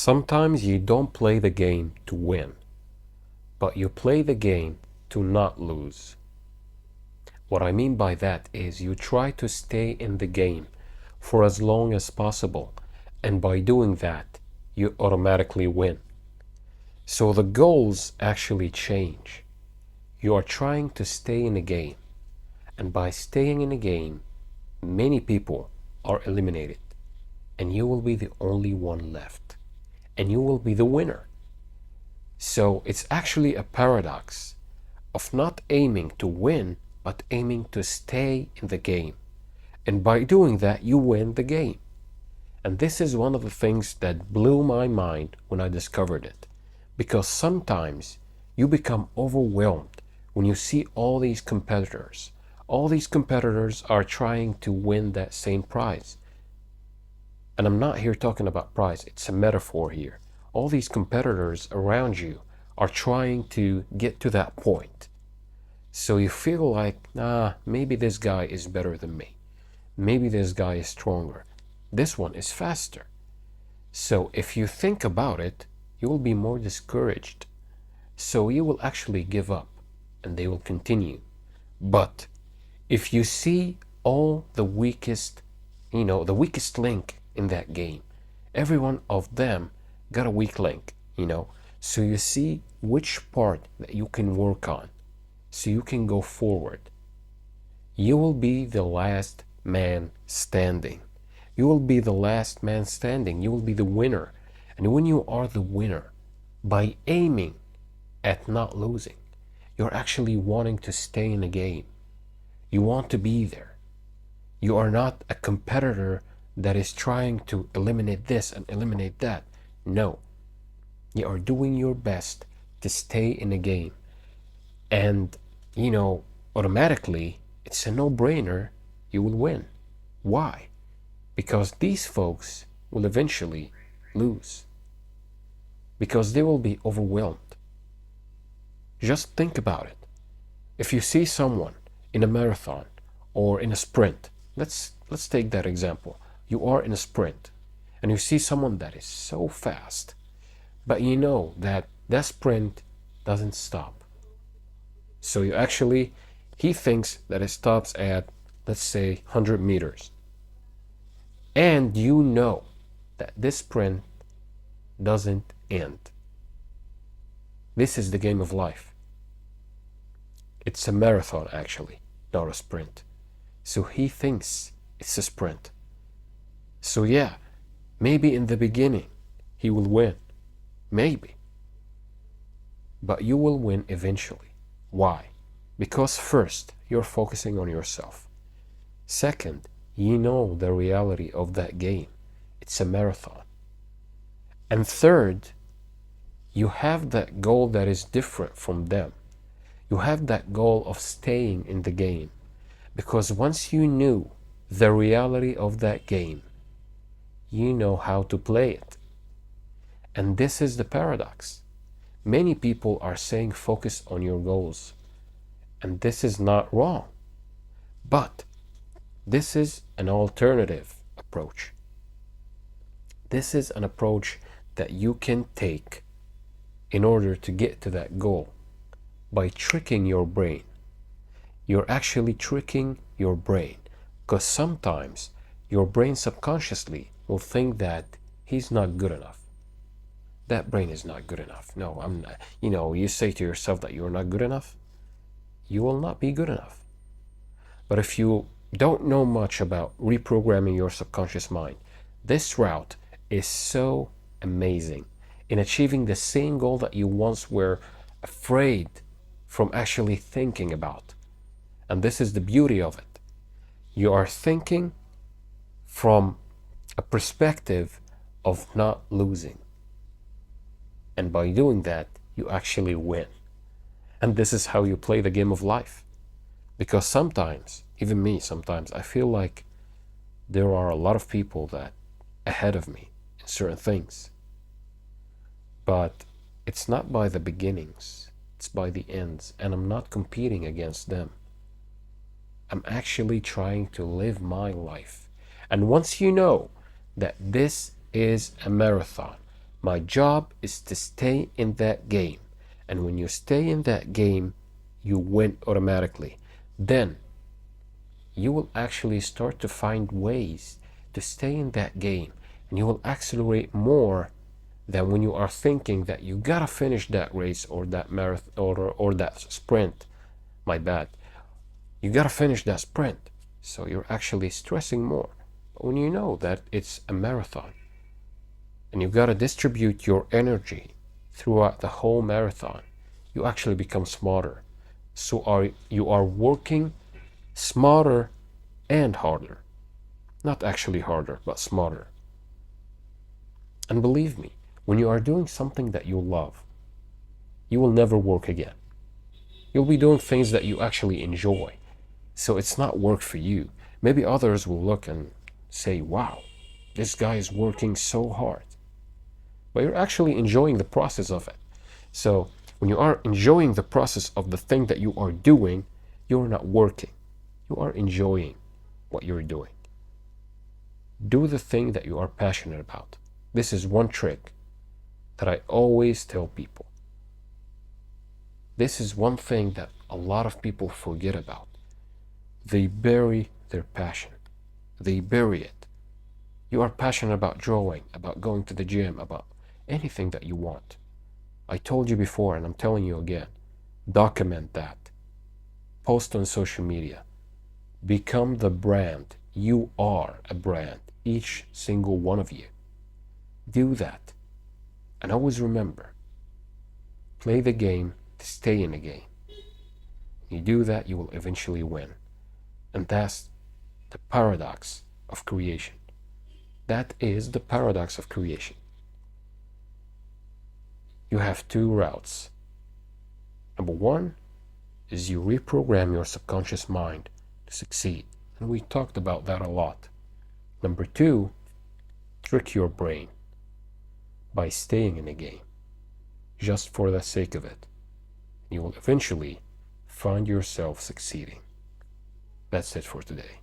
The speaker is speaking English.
Sometimes you don't play the game to win, but you play the game to not lose. What I mean by that is you try to stay in the game for as long as possible, and by doing that, you automatically win. So the goals actually change. You are trying to stay in a game, and by staying in a game, many people are eliminated, and you will be the only one left, and you will be the winner. So it's actually a paradox of not aiming to win, but aiming to stay in the game. And by doing that, you win the game. And this is one of the things that blew my mind when I discovered it. Because sometimes you become overwhelmed when you see all these competitors. All these competitors are trying to win that same prize. And I'm not here talking about prize, it's a metaphor here. All these competitors around you are trying to get to that point. So you feel like, maybe this guy is better than me. Maybe this guy is stronger. This one is faster. So if you think about it, you will be more discouraged. So you will actually give up and they will continue. But if you see all the weakest link in that game, every one of them got a weak link, So you see which part that you can work on so you can go forward. You will be the last man standing. You will be the last man standing. You will be the winner. And when you are the winner, by aiming at not losing, you're actually wanting to stay in the game. You want to be there. You are not a competitor that is trying to eliminate this and eliminate that. No. You are doing your best to stay in the game. And, automatically, it's a no-brainer, you will win. Why? Because these folks will eventually lose. Because they will be overwhelmed. Just think about it. If you see someone in a marathon or in a sprint, let's take that example. You are in a sprint and you see someone that is so fast, but you know that that sprint doesn't stop. So he thinks that it stops at, let's say, 100 meters. And you know that this sprint doesn't end. This is the game of life. It's a marathon, actually, not a sprint. So he thinks it's a sprint. So yeah, maybe in the beginning he will win. Maybe. But you will win eventually. Why? Because first, you're focusing on yourself. Second, you know the reality of that game. It's a marathon. And third, you have that goal that is different from them. You have that goal of staying in the game. Because once you knew the reality of that game, you know how to play it. And this is the paradox. Many people are saying focus on your goals. And this is not wrong. But this is an alternative approach. This is an approach that you can take in order to get to that goal by tricking your brain. You're actually tricking your brain because sometimes your brain subconsciously will think that he's not good enough. That brain is not good enough. No, I'm not. You say to yourself that you're not good enough, you will not be good enough. But if you don't know much about reprogramming your subconscious mind, this route is so amazing in achieving the same goal that you once were afraid from actually thinking about. And this is the beauty of it. You are thinking from a perspective of not losing. And by doing that, you actually win. And this is how you play the game of life. Because sometimes, even me, sometimes I feel like there are a lot of people that ahead of me in certain things. But it's not by the beginnings, it's by the ends. And I'm not competing against them. I'm actually trying to live my life. And once you know that this is a marathon, My job is to stay in that game. And when you stay in that game, you win automatically. Then you will actually start to find ways to stay in that game, and you will accelerate more than when you are thinking that you gotta finish that race or that marathon or that sprint. My bad. You gotta finish that sprint. So you're actually stressing more. But when you know that it's a marathon and you gotta distribute your energy throughout the whole marathon, you actually become smarter. So you are working smarter and harder. Not actually harder, but smarter. And believe me, when you are doing something that you love, you will never work again. You'll be doing things that you actually enjoy. So it's not work for you. Maybe others will look and say, wow, this guy is working so hard. But you're actually enjoying the process of it. So when you are enjoying the process of the thing that you are doing, you're not working. You are enjoying what you're doing. Do the thing that you are passionate about. This is one trick that I always tell people. This is one thing that a lot of people forget about. They bury their passion. They bury it. You are passionate about drawing, about going to the gym, about anything that you want. I told you before, and I'm telling you again, document that. Post on social media. Become the brand. You are a brand, each single one of you. Do that. And always remember, play the game to stay in the game. When you do that, you will eventually win. And that's the paradox of creation. That is the paradox of creation. You have two routes. Number one is you reprogram your subconscious mind to succeed. And we talked about that a lot. Number two, trick your brain by staying in the game, just for the sake of it. You will eventually find yourself succeeding. That's it for today.